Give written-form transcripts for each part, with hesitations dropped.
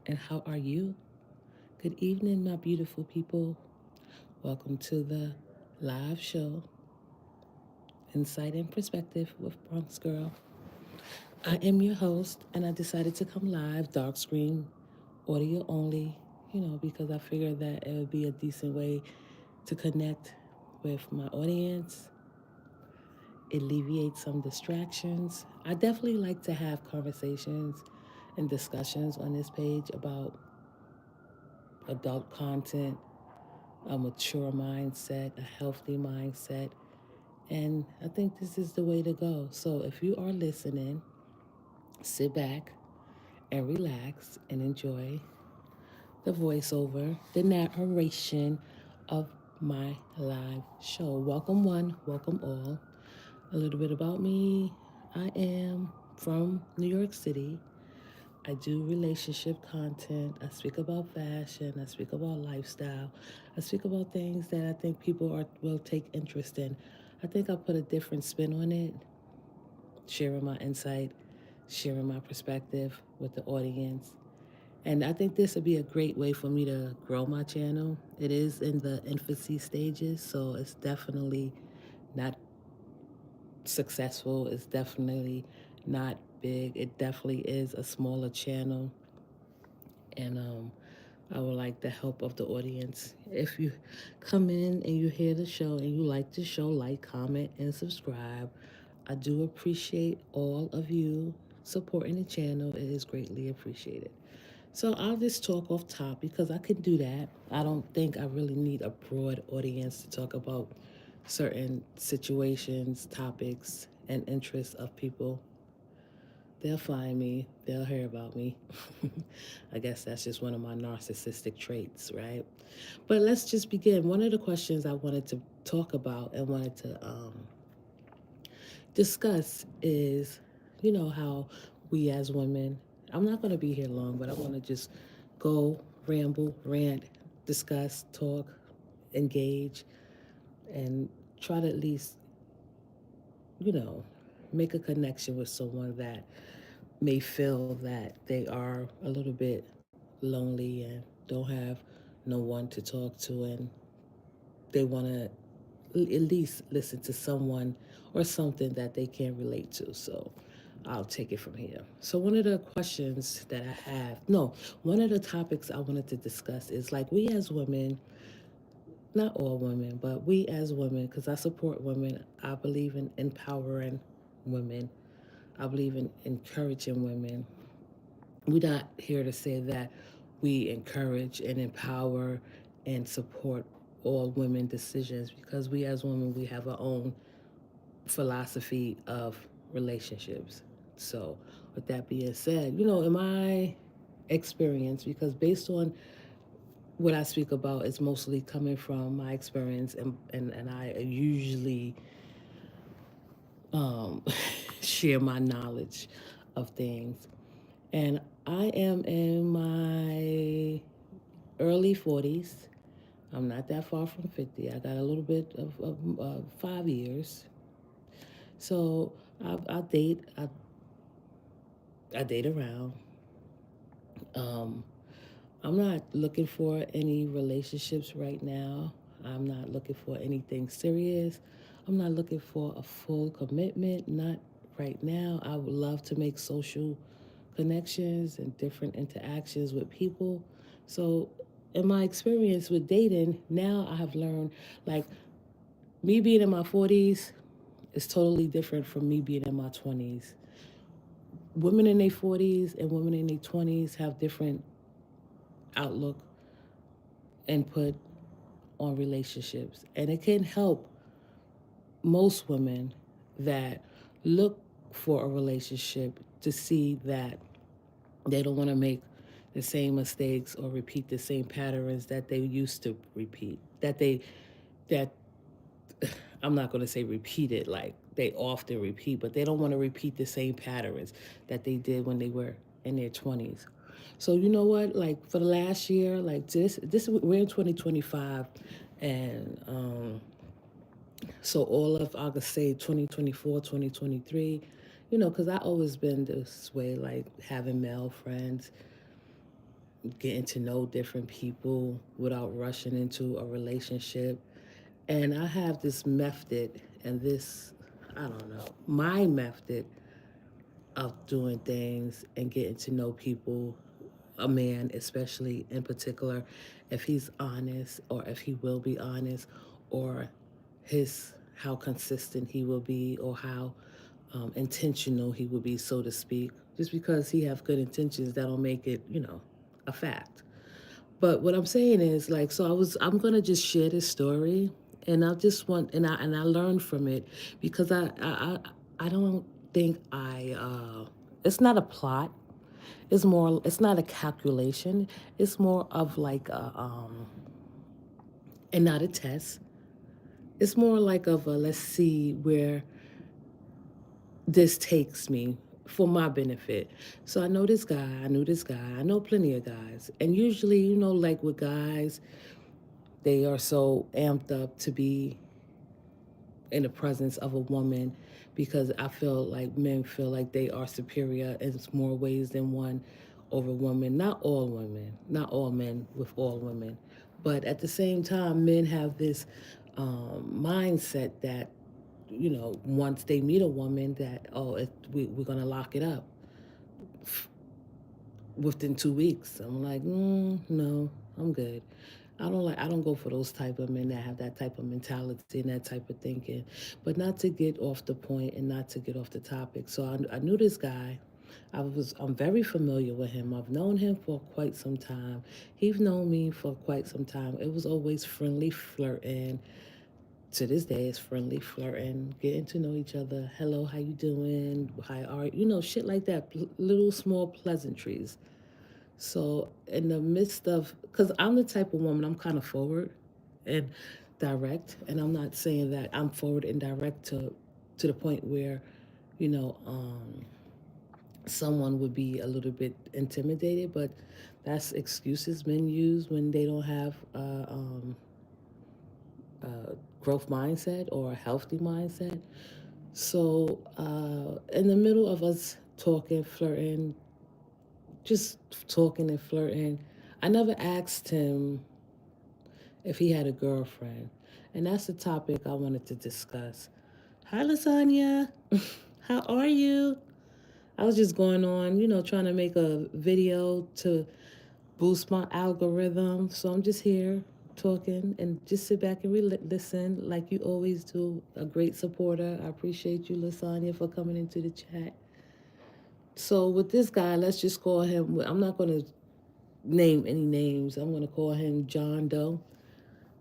and how are you? Good evening, my beautiful people. Welcome to the live show, Insight and Perspective with Bronx Girl. I am your host, and I decided to come live, dark screen, audio only, because I figured that it would be a decent way to connect with my audience, alleviate some distractions. I definitely like to have conversations and discussions on this page about adult content, a mature mindset, a healthy mindset. And I think this is the way to go. So if you are listening, sit back and relax and enjoy the voiceover, the narration of my live show. Welcome, one, welcome all. A little bit about me: I am from New York City. I do relationship content. I speak about fashion. I speak about lifestyle. I speak about things that I think will take interest in. I think I put a different spin on it, sharing my insight, sharing my perspective with the audience. And I think this would be a great way for me to grow my channel. It is in the infancy stages, so it's definitely not successful. It's definitely not big. It definitely is a smaller channel. And I would like the help of the audience. If you come in and you hear the show and you like the show, like, comment, and subscribe. I do appreciate all of you supporting the channel. It is greatly appreciated. So I'll just talk off top because I can do that. I don't think I really need a broad audience to talk about certain situations, topics, and interests of people. They'll find me, they'll hear about me. I guess that's just one of my narcissistic traits, right? But let's just begin. One of the questions I wanted to talk about and wanted to discuss is, how we as women, I'm not going to be here long, but I want to just go, ramble, rant, discuss, talk, engage, and try to at least, you know, make a connection with someone that may feel that they are a little bit lonely and don't have no one to talk to, and they want to at least listen to someone or something that they can relate to. So I'll take it from here. So one of the questions that I have, no, one of the topics I wanted to discuss is like we as women, not all women, but we as women, because I support women. I believe in empowering women. I believe in encouraging women. We're not here to say that we encourage and empower and support all women decisions, because we as women, we have our own philosophy of relationships. So with that being said, in my experience, because based on what I speak about is mostly coming from my experience, and I usually um, share my knowledge of things. And I am in my early 40s. I'm not that far from 50. I got a little bit of 5 years. So I date around. Um, I'm not looking for any relationships right now. I'm not looking for anything serious. I'm not looking for a full commitment, not right now. I would love to make social connections and different interactions with people. So, in my experience with dating, now I have learned, like, me being in my 40s is totally different from me being in my 20s. Women in their 40s and women in their 20s have different outlook, input on relationships. And it can help most women that look for a relationship to see that they don't want to make the same mistakes or repeat the same patterns that they used to repeat. That I'm not going to say repeat it like they often repeat, but they don't want to repeat the same patterns that they did when they were in their 20s. So you know what? Like for the last year, like this we're in 2025, and so all of I could say 2024, 2023, because I always been this way, like having male friends, getting to know different people without rushing into a relationship. And I have this method, and this, I don't know, my method of doing things and getting to know people, a man especially in particular, if he's honest or if he will be honest, or his how consistent he will be, or how intentional he will be, so to speak. Just because he have good intentions, that'll make it, a fact. But what I'm saying is, like, I'm gonna just share this story, and I just want, and I learned from it, because I don't think it's not a plot. It's not a calculation. It's more of like and not a test. It's more like of a, let's see where this takes me for my benefit. So I know this guy, I knew this guy, I know plenty of guys. And usually, like with guys, they are so amped up to be in the presence of a woman, because I feel like men feel like they are superior in more ways than one over women. Not all women, not all men with all women. But at the same time, men have this mindset that, once they meet a woman, that, oh, we're going to lock it up within 2 weeks. I'm like, no, I'm good. I don't go for those type of men that have that type of mentality and that type of thinking. But not to get off the point and not to get off the topic. So I knew this guy. I'm very familiar with him. I've known him for quite some time. He's known me for quite some time. It was always friendly flirting. To this day, it's friendly flirting, getting to know each other. Hello, how you doing? How are shit like that. Little small pleasantries. So in the midst of, because I'm the type of woman, I'm kind of forward and direct, and I'm not saying that I'm forward and direct to the point where, you know, um, someone would be a little bit intimidated, but that's excuses men use when they don't have a growth mindset or a healthy mindset. So in the middle of us talking, flirting, just talking and flirting, I never asked him if he had a girlfriend. And that's the topic I wanted to discuss. Hi, Lasagna. How are you? I was just going on, trying to make a video to boost my algorithm. So I'm just here talking, and just sit back and listen like you always do. A great supporter. I appreciate you, Lasagna, for coming into the chat. So with this guy, let's just call him, I'm not going to name any names. I'm going to call him John Doe.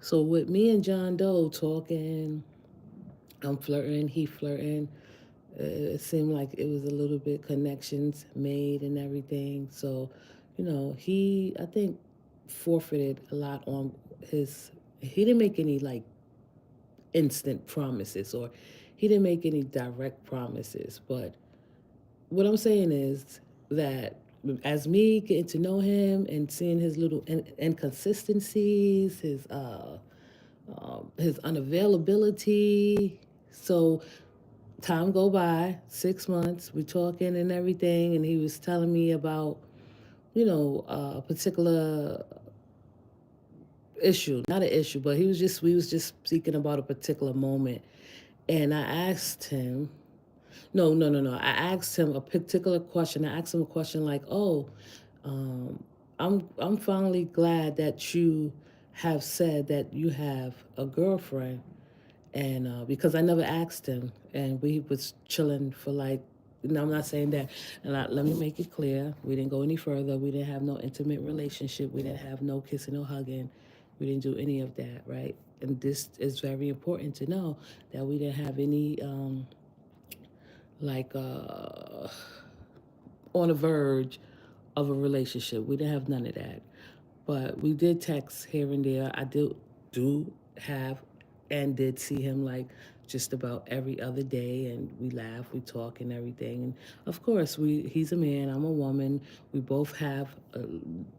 So with me and John Doe talking, I'm flirting, he flirting. It seemed like it was a little bit connections made and everything. So, he, I think, forfeited a lot on his. He didn't make any like instant promises, or he didn't make any direct promises. But what I'm saying is that as me getting to know him and seeing his little inconsistencies, his unavailability. So time go by, 6 months, we talking and everything, and he was telling me about, a particular issue, not an issue, but we was just speaking about a particular moment. And I asked him, no. I asked him a particular question. I asked him a question like, oh, um, I'm finally glad that you have said that you have a girlfriend, and because I never asked him, and we was chilling for like. No, I'm not saying that. And let me make it clear: we didn't go any further. We didn't have no intimate relationship. We didn't have no kissing, no hugging. We didn't do any of that, right? And this is very important to know, that we didn't have any like on the verge of a relationship. We didn't have none of that. But we did text here and there. I do have and did see him like just about every other day, and we laugh, we talk and everything. And of course, he's a man, I'm a woman. We both have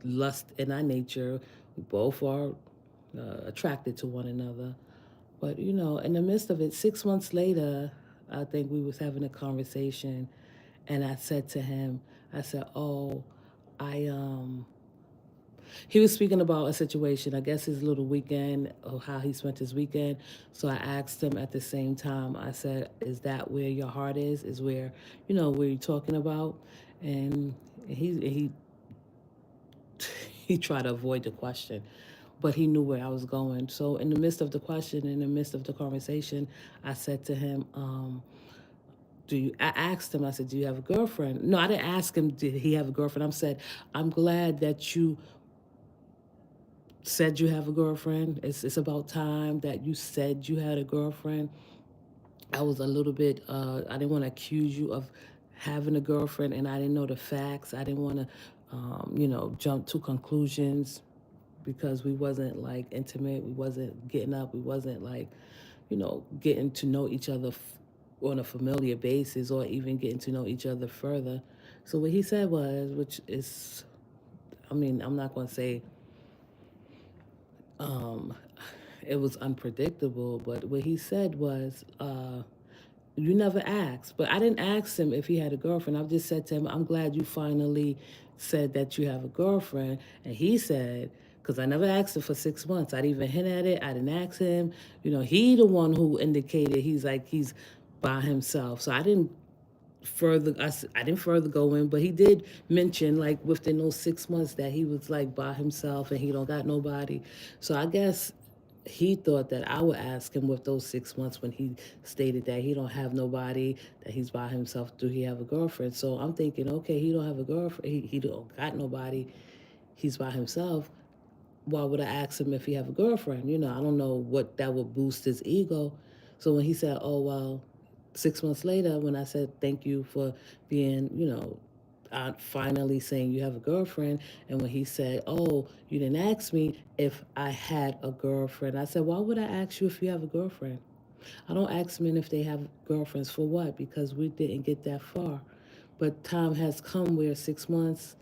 lust in our nature. We both are attracted to one another. But in the midst of it, 6 months later, I think we was having a conversation, and I said to him, I said, "Oh, I He was speaking about a situation, I guess his little weekend or how he spent his weekend. So I asked him at the same time, I said, is that where your heart is? Is where, where you're talking about? And he he tried to avoid the question, but he knew where I was going. So in the midst of the question, in the midst of the conversation, I said to him, I asked him, I said, do you have a girlfriend? No, I didn't ask him, did he have a girlfriend? I said, I'm glad that you said you have a girlfriend. It's about time that you said you had a girlfriend. I was a little bit, I didn't want to accuse you of having a girlfriend and I didn't know the facts. I didn't want to, jump to conclusions because we wasn't like intimate. We wasn't getting up. We wasn't like, getting to know each other on a familiar basis or even getting to know each other further. So what he said was, which is, I'm not going to say um, it was unpredictable, but what he said was, you never asked. But I didn't ask him if he had a girlfriend. I just said to him, I'm glad you finally said that you have a girlfriend. And he said, because I never asked him for 6 months. I didn't even hint at it. I didn't ask him. He the one who indicated he's by himself. So I didn't further go in, but he did mention like within those 6 months that he was like by himself and he don't got nobody. So I guess he thought that I would ask him with those 6 months when he stated that he don't have nobody, that he's by himself. Do he have a girlfriend? So I'm thinking, okay, he don't have a girlfriend. He don't got nobody. He's by himself. Why would I ask him if he have a girlfriend? I don't know what that would boost his ego. So when he said, oh, well, 6 months later, when I said, thank you for being, finally saying you have a girlfriend. And when he said, oh, you didn't ask me if I had a girlfriend. I said, why would I ask you if you have a girlfriend? I don't ask men if they have girlfriends. For what? Because we didn't get that far. But time has come where 6 months,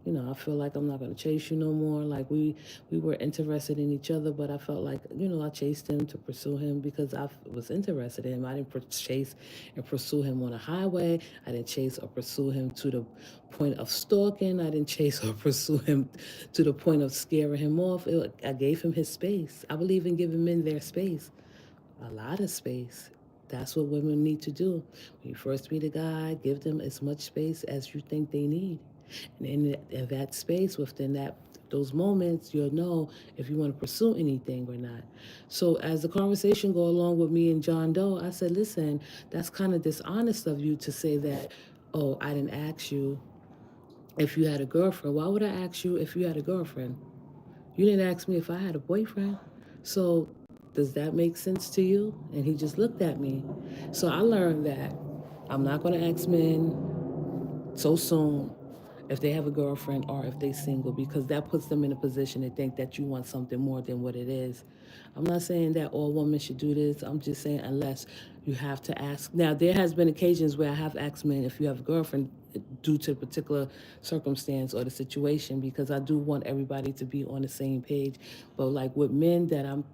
I feel like I'm not gonna chase you no more. Like we were interested in each other, but I felt like I chased him to pursue him because I was interested in him. I didn't chase and pursue him on a highway. I didn't chase or pursue him to the point of stalking. I didn't chase or pursue him to the point of scaring him off. I gave him his space. I believe in giving men their space, a lot of space. That's what women need to do. When you first meet a guy, give them as much space as you think they need. And in that space, within those moments, you'll know if you want to pursue anything or not. So as the conversation go along with me and John Doe, I said, listen, that's kind of dishonest of you to say that, oh, I didn't ask you if you had a girlfriend. Why would I ask you if you had a girlfriend? You didn't ask me if I had a boyfriend. So does that make sense to you? And he just looked at me. So I learned that I'm not going to ask men so soon if they have a girlfriend or if they single, because that puts them in a position to think that you want something more than what it is. I'm not saying that all women should do this. I'm just saying unless you have to ask. Now, there has been occasions where I have asked men if you have a girlfriend due to a particular circumstance or the situation, because I do want everybody to be on the same page. But like with men that I'm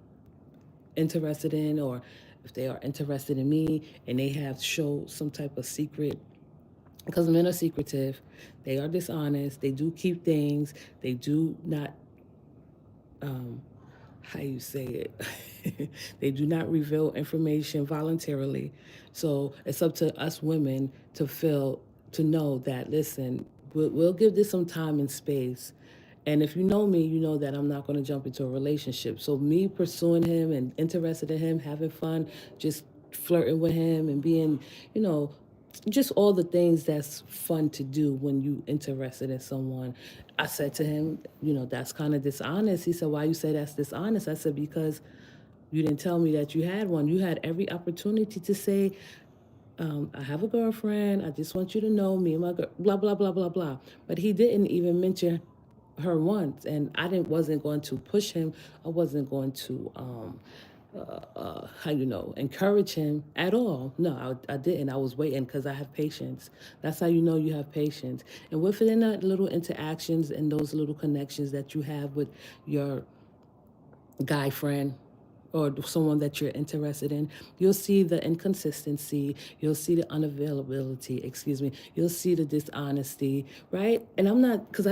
interested in, or if they are interested in me and they have showed some type of secret, because men are secretive, they are dishonest, they do keep things, they do not, how you say it, they do not reveal information voluntarily. So it's up to us women to feel, to know that, listen, we'll give this some time and space. And if you know me, you know that I'm not going to jump into a relationship. So me pursuing him and interested in him, having fun, just flirting with him and being, you know, just all the things that's fun to do when you interested in someone. I said to him, that's kind of dishonest. He said, why you say that's dishonest? I said, because you didn't tell me that you had one. You had every opportunity to say, I have a girlfriend. I just want you to know me and my girl, blah, blah, blah, blah, blah. But he didn't even mention her once. And wasn't going to push him. I wasn't going to, encourage him at all. No, I didn't. I was waiting because I have patience. That's how you know you have patience. And within that little interactions and those little connections that you have with your guy friend or someone that you're interested in, you'll see the inconsistency, you'll see the unavailability, you'll see the dishonesty, right? And I'm not, because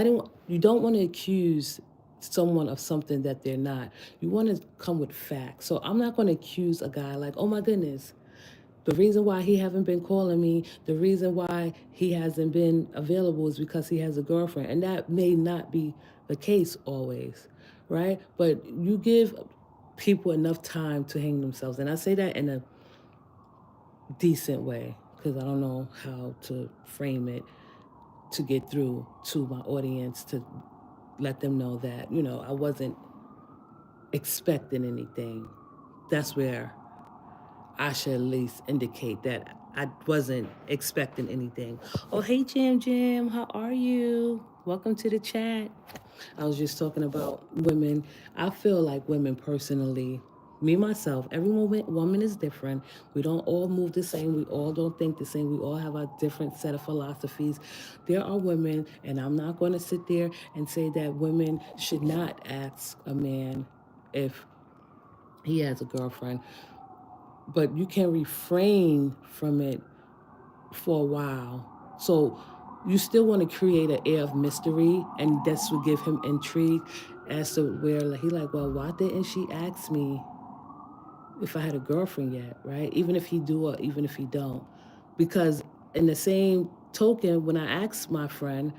you don't want to accuse someone of something that they're not. You want to come with facts. So I'm not going to accuse a guy like, oh my goodness, the reason why he haven't been calling me, the reason why he hasn't been available is because he has a girlfriend. And that may not be the case always, right? But you give people enough time to hang themselves. And I say that in a decent way because I don't know how to frame it to get through to my audience to let them know that, I wasn't expecting anything. That's where I should at least indicate that I wasn't expecting anything. Oh, hey, Jam Jam, how are you? Welcome to the chat. I was just talking about women. I feel like women personally, me myself, every woman is different. We don't all move the same. We all don't think the same. We all have a different set of philosophies. There are women, and I'm not going to sit there and say that women should not ask a man if he has a girlfriend, but you can refrain from it for a while. So you still want to create an air of mystery, and this will give him intrigue as to where he like, well, why didn't she ask me if I had a girlfriend yet, right? Even if he do or even if he don't. Because in the same token, when I asked my friend,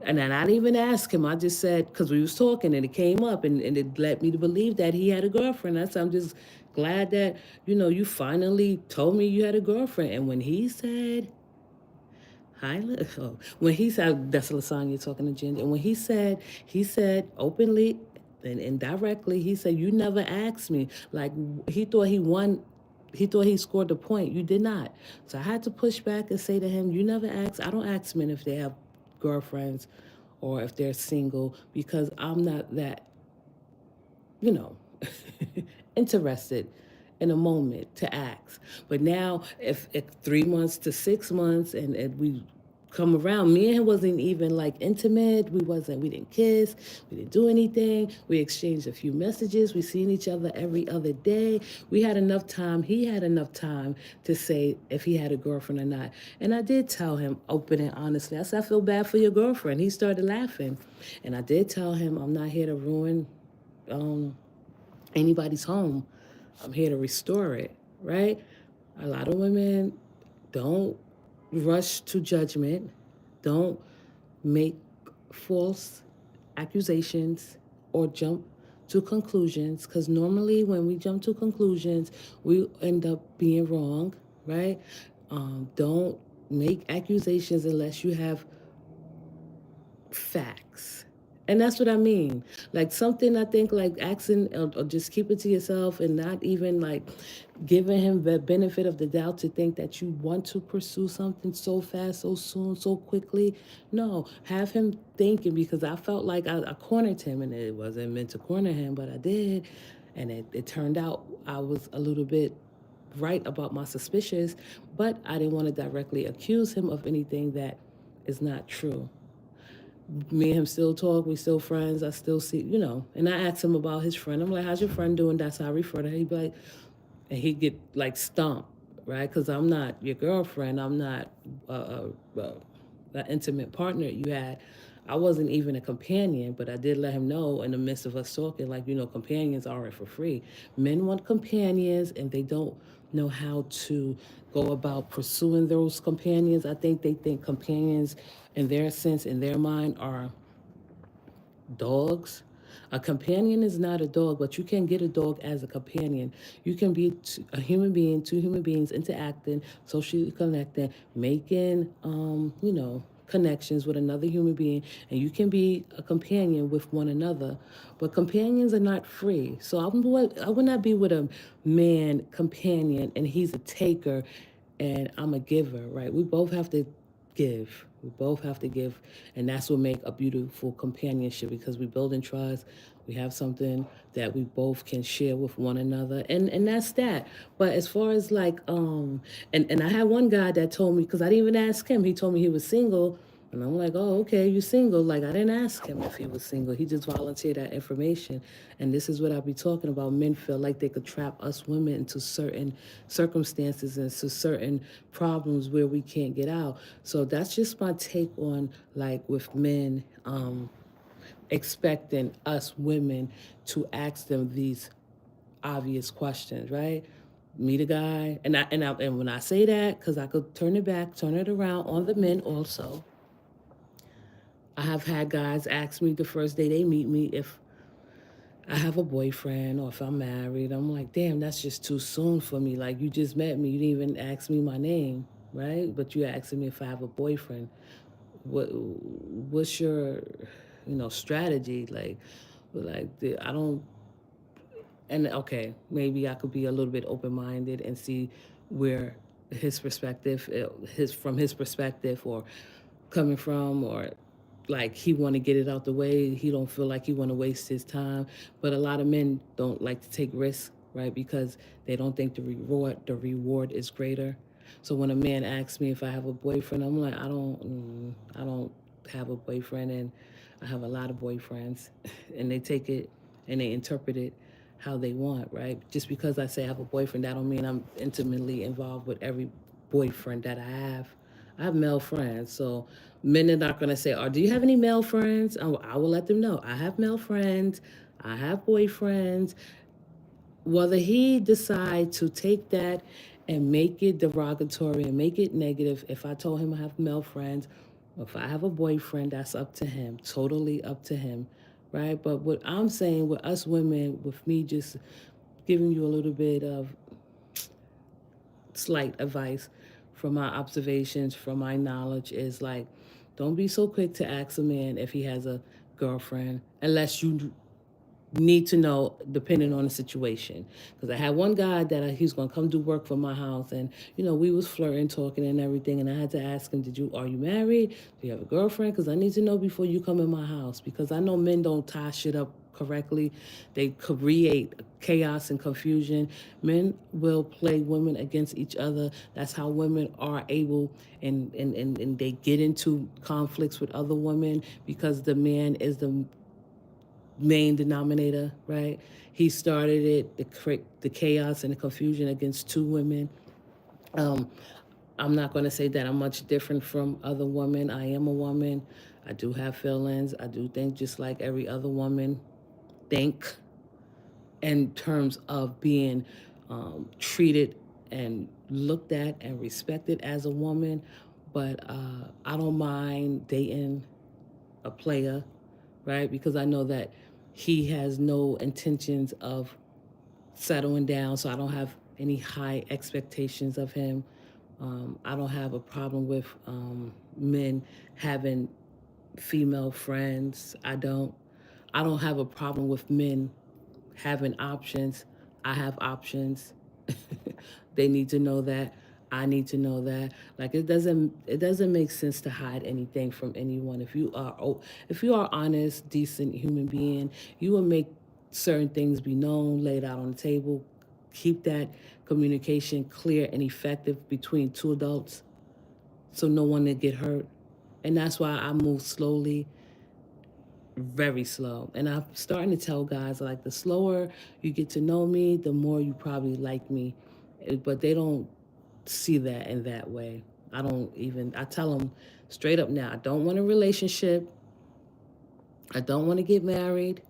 and then I didn't even ask him, I just said, because we was talking and it came up and it led me to believe that he had a girlfriend. I'm just glad that, you finally told me you had a girlfriend. And when he said, when he said, that's Lasagna talking to Ginger, and when he said openly and indirectly, he said, you never asked me. Like, he thought he won. He thought he scored the point. You did not. So I had to push back and say to him, you never ask. I don't ask men if they have girlfriends or if they're single because I'm not that, you know, interested in a moment to ask. But now, if 3 months to 6 months and we come around, me and him wasn't even like intimate. We didn't kiss. We didn't do anything. We exchanged a few messages. We seen each other every other day. We had enough time. He had enough time to say if he had a girlfriend or not. And I did tell him open and honestly. I said, I feel bad for your girlfriend. He started laughing. And I did tell him, I'm not here to ruin anybody's home. I'm here to restore it, right? A lot of women don't rush to judgment, don't make false accusations or jump to conclusions, because normally when we jump to conclusions, we end up being wrong, right? Don't make accusations unless you have facts. And that's what I mean. Like something I think like asking or just keep it to yourself and not even like giving him the benefit of the doubt to think that you want to pursue something so fast, so soon, so quickly. No, have him thinking because I felt like I cornered him and it wasn't meant to corner him, but I did. And it turned out I was a little bit right about my suspicions, but I didn't want to directly accuse him of anything that is not true. Me and him still talk. We still friends. I still see, And I asked him about his friend. I'm like, "How's your friend doing?" That's how I refer to her. He'd be like, and he'd get like stumped, right? Because I'm not your girlfriend. I'm not an intimate partner you had. I wasn't even a companion, but I did let him know in the midst of us talking, like, companions aren't for free. Men want companions, and they don't know how to go about pursuing those companions. I think they think companions, in their sense, in their mind, are dogs. A companion is not a dog, but you can get a dog as a companion. You can be a human being, two human beings interacting, socially connecting, making, connections with another human being, and you can be a companion with one another. But companions are not free. So I would not be with a man companion and he's a taker and I'm a giver, right? We both have to give. We both have to give, and that's what make a beautiful companionship because we build in trust. We have something that we both can share with one another, and that's that. But as far as like, and I had one guy that told me because I didn't even ask him. He told me he was single, and I'm like, oh, okay, you single? Like I didn't ask him if he was single. He just volunteered that information, and this is what I be talking about. Men feel like they could trap us women into certain circumstances and to certain problems where we can't get out. So that's just my take on like with men. expecting us women to ask them these obvious questions, right? Meet a guy, and when I say that, because I could turn it around on the men also. I have had guys ask me the first day they meet me if I have a boyfriend or if I'm married. I'm like, damn, that's just too soon for me. Like, you just met me, you didn't even ask me my name, right? But you asking me if I have a boyfriend. What's your, strategy? I don't. And okay, maybe I could be a little bit open minded and see where his perspective, his perspective, or coming from, or like he want to get it out the way. He don't feel like he want to waste his time. But a lot of men don't like to take risks, right? Because they don't think the reward is greater. So when a man asks me if I have a boyfriend, I'm like, I don't have a boyfriend, and I have a lot of boyfriends, and they take it and they interpret it how they want, right? Just because I say I have a boyfriend, that don't mean I'm intimately involved with every boyfriend that I have. I have male friends, so men are not gonna say, "Oh, do you have any male friends?" I will let them know I have male friends, I have boyfriends. Whether he decide to take that and make it derogatory and make it negative, if I told him I have male friends, or if I have a boyfriend, that's up to him, totally up to him, right? But what I'm saying with us women, with me just giving you a little bit of slight advice from my observations, from my knowledge, is like, don't be so quick to ask a man if he has a girlfriend unless you need to know, depending on the situation. Because I had one guy that he was gonna come do work for my house, and we was flirting, talking, and everything. And I had to ask him, are you married? Do you have a girlfriend? Because I need to know before you come in my house. Because I know men don't tie shit up correctly. They create chaos and confusion. Men will play women against each other. That's how women are able, and they get into conflicts with other women because the man is the main denominator, right? He started it, the chaos and the confusion against two women. Um, I'm not going to say that I'm much different from other women. I am a woman. I do have feelings. I do think just like every other woman think, in terms of being treated and looked at and respected as a woman. But I don't mind dating a player, right? Because I know that he has no intentions of settling down, so I don't have any high expectations of him. I don't have a problem with men having female friends. I don't have a problem with men having options. I have options. They need to know that. I need to know that. Like, it doesn't make sense to hide anything from anyone. If you are honest, decent human being, you will make certain things be known, laid out on the table. Keep that communication clear and effective between two adults, so no one will get hurt. And that's why I move slowly, very slow. And I'm starting to tell guys, like, the slower you get to know me, the more you probably like me. But they don't see that in that way. I tell them straight up now, I don't want a relationship. I don't want to get married.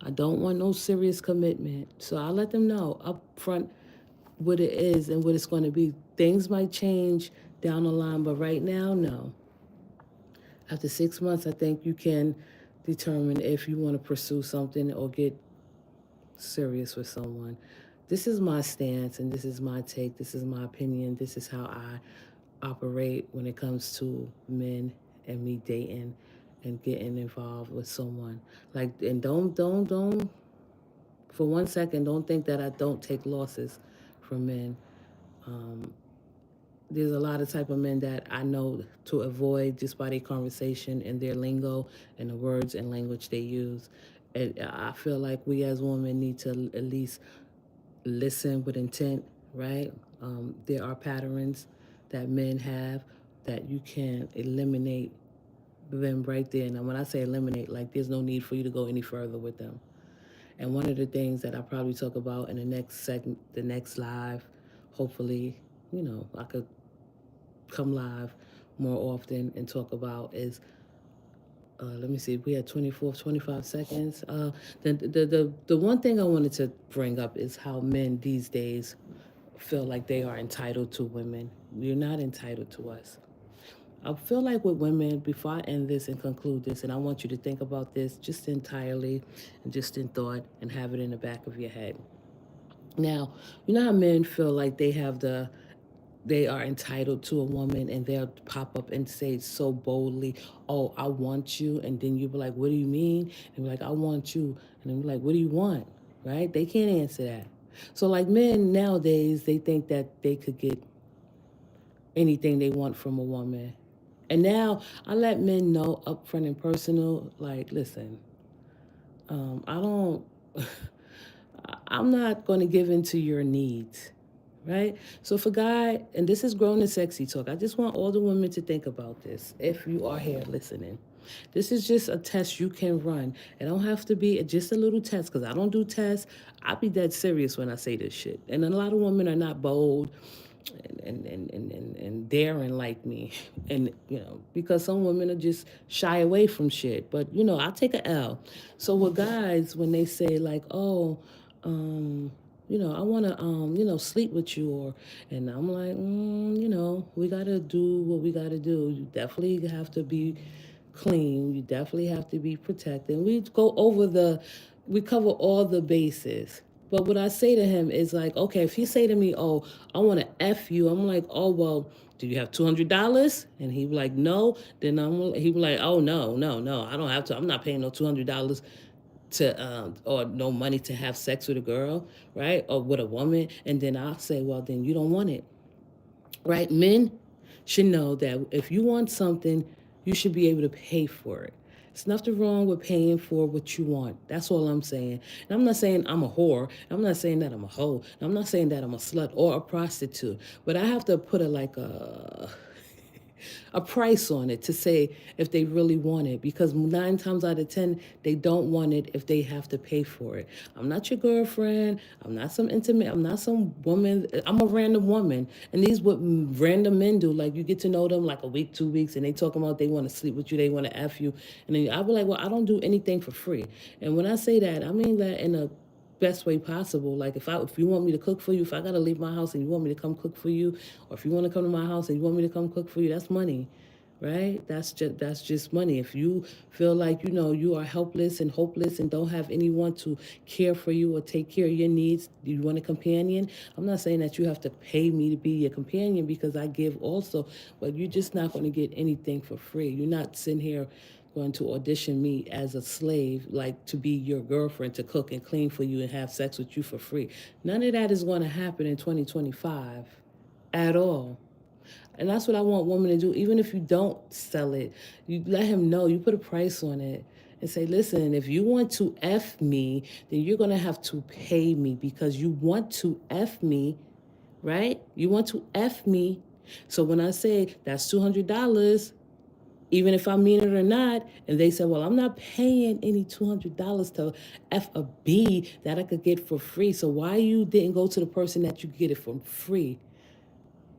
I don't want no serious commitment. So I let them know up front what it is and what it's going to be. Things might change down the line, but right now, no. After 6 months, I think you can determine if you want to pursue something or get serious with someone. This is my stance and this is my take. This is my opinion. This is how I operate when it comes to men and me dating and getting involved with someone. Like, and don't for 1 second, don't think that I don't take losses from men. Um, there's a lot of type of men that I know to avoid just by their conversation and their lingo and the words and language they use. And I feel like we as women need to at least listen with intent, right? There are patterns that men have that you can eliminate them right there. And when I say eliminate, like, there's no need for you to go any further with them. And one of the things that I probably talk about in the next segment, the next live, hopefully, I could come live more often and talk about is let me see, we had 24, 25 seconds. The one thing I wanted to bring up is how men these days feel like they are entitled to women. You're not entitled to us. I feel like with women, before I end this and conclude this, and I want you to think about this just entirely and just in thought and have it in the back of your head. Now, you know how men feel like they are entitled to a woman, and they'll pop up and say so boldly, "Oh, I want you," and then you be like, "What do you mean?" And be like, "I want you," and then be like, "What do you want?" Right? They can't answer that. So like men nowadays, they think that they could get anything they want from a woman. And now I let men know upfront and personal, like, listen, I don't, I'm not going to give in to your needs, right? So if a guy, and this is grown and sexy talk, I just want all the women to think about this. If you are here listening, this is just a test you can run. It don't have to be just a little test, because I don't do tests. I be dead serious when I say this shit. And a lot of women are not bold and daring like me. And, because some women are just shy away from shit. But, I take a L. So with guys, when they say like, oh, I want to, sleep with you, and I'm like, we got to do what we got to do. You definitely have to be clean. You definitely have to be protected. We cover all the bases. But what I say to him is like, okay, if he say to me, oh, I want to F you, I'm like, oh, well, do you have $200? And he be like, no. Then he be like, oh, no, no, no, I don't have to. I'm not paying no $200 or no money to have sex with a girl, right? Or with a woman. And then I'll say, well, then you don't want it, right? Men should know that if you want something, you should be able to pay for it. There's nothing wrong with paying for what you want. That's all I'm saying. And I'm not saying I'm a whore. I'm not saying that I'm a hoe. I'm not saying that I'm a slut or a prostitute. But I have to put a price on it to say if they really want it, because 9 times out of 10 they don't want it if they have to pay for it. I'm not your girlfriend. I'm not some intimate. I'm not some woman. I'm a random woman, and these what random men do. Like, you get to know them like a week, 2 weeks, and they talking about they want to sleep with you, they want to F you, and then I be like, well, I don't do anything for free. And when I say that, I mean that in a best way possible. Like, if you want me to cook for you, if I gotta leave my house and you want me to come cook for you, or if you want to come to my house and you want me to come cook for you, that's money, right? That's just money. If you feel like you are helpless and hopeless and don't have anyone to care for you or take care of your needs, you want a companion. I'm not saying that you have to pay me to be your companion, because I give also, but you're just not going to get anything for free. You're not sitting here going to audition me as a slave, like to be your girlfriend, to cook and clean for you and have sex with you for free. None of that is going to happen in 2025 at all. And that's what I want women to do. Even if you don't sell it, you let him know, you put a price on it and say, listen, if you want to F me, then you're going to have to pay me, because you want to F me, right? You want to F me. So when I say that's $200, even if I mean it or not, and they say, well, I'm not paying any $200 to F a B that I could get for free. So why you didn't go to the person that you could get it for free?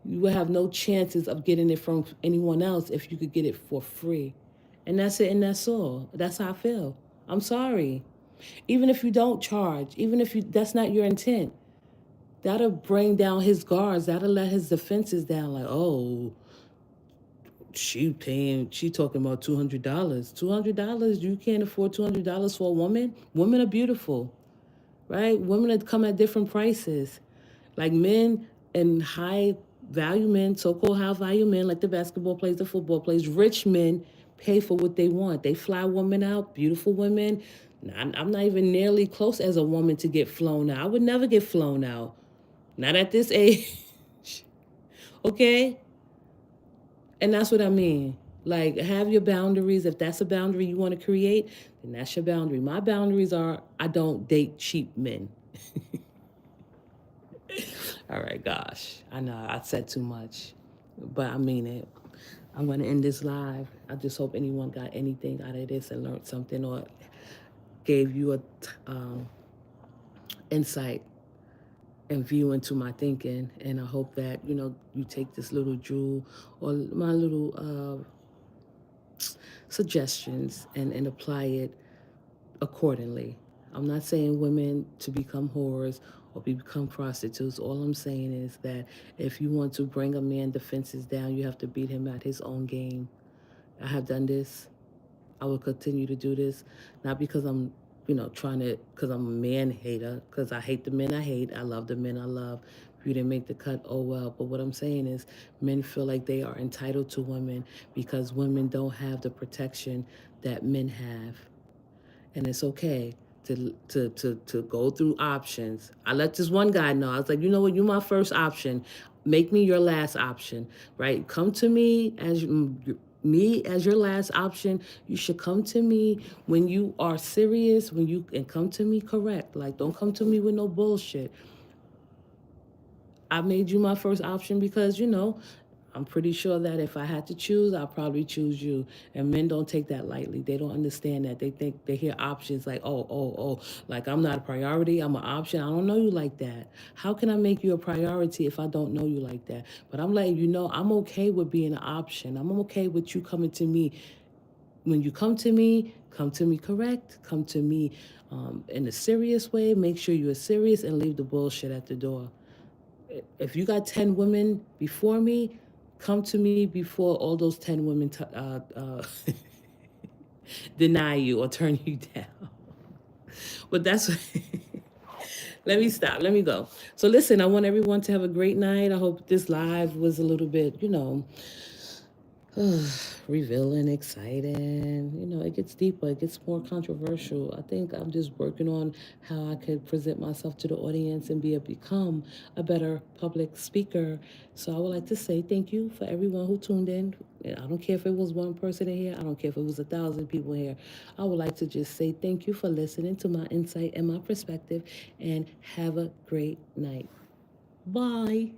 You would have no chances of getting it from anyone else if you could get it for free. And that's it, and that's all. That's how I feel. I'm sorry. Even if you don't charge, even if that's not your intent, that'll bring down his guards. That'll let his defenses down. Like, oh, she talking about $200. $200? You can't afford $200 for a woman? Women are beautiful, right? Women that come at different prices. Like men and high value men, so-called high value men, like the basketball players, the football players, rich men pay for what they want. They fly women out, beautiful women. I'm not even nearly close as a woman to get flown out. I would never get flown out. Not at this age. Okay? And that's what I mean. Like, have your boundaries. If that's a boundary you want to create, then that's your boundary. My boundaries are, I don't date cheap men. All right, gosh. I know I said too much, but I mean it. I'm going to end this live. I just hope anyone got anything out of this and learned something, or gave you a insight and view into my thinking. And I hope that, you take this little jewel or my little suggestions and apply it accordingly. I'm not saying women to become whores or become prostitutes. All I'm saying is that if you want to bring a man defenses down, you have to beat him at his own game. I have done this. I will continue to do this, not because I'm, trying to, because I'm a man hater, because I hate the men I hate. I love the men I love. If you didn't make the cut, oh well. But what I'm saying is, men feel like they are entitled to women because women don't have the protection that men have, and it's okay to go through options. I let this one guy know. I was like, you know what, you're my first option. Make me your last option, right? Come to me as me as your last option. You should come to me when you are serious, and come to me correct. Like, don't come to me with no bullshit. I made you my first option because, I'm pretty sure that if I had to choose, I'd probably choose you. And men don't take that lightly. They don't understand that. They think they hear options like, oh, like I'm not a priority. I'm an option. I don't know you like that. How can I make you a priority if I don't know you like that? But I'm letting you know I'm okay with being an option. I'm okay with you coming to me. When you come to me correct. Come to me in a serious way. Make sure you're serious and leave the bullshit at the door. If you got 10 women before me, come to me before all those 10 women deny you or turn you down. But that's let me stop. Let me go. So listen, I want everyone to have a great night. I hope this live was a little bit, revealing, exciting. It gets deeper, it gets more controversial. I think I'm just working on how I could present myself to the audience and become a better public speaker. So I would like to say thank you for everyone who tuned in. I don't care if it was one person in here. I don't care if it was 1,000 people here. I would like to just say thank you for listening to my insight and my perspective, and have a great night. Bye.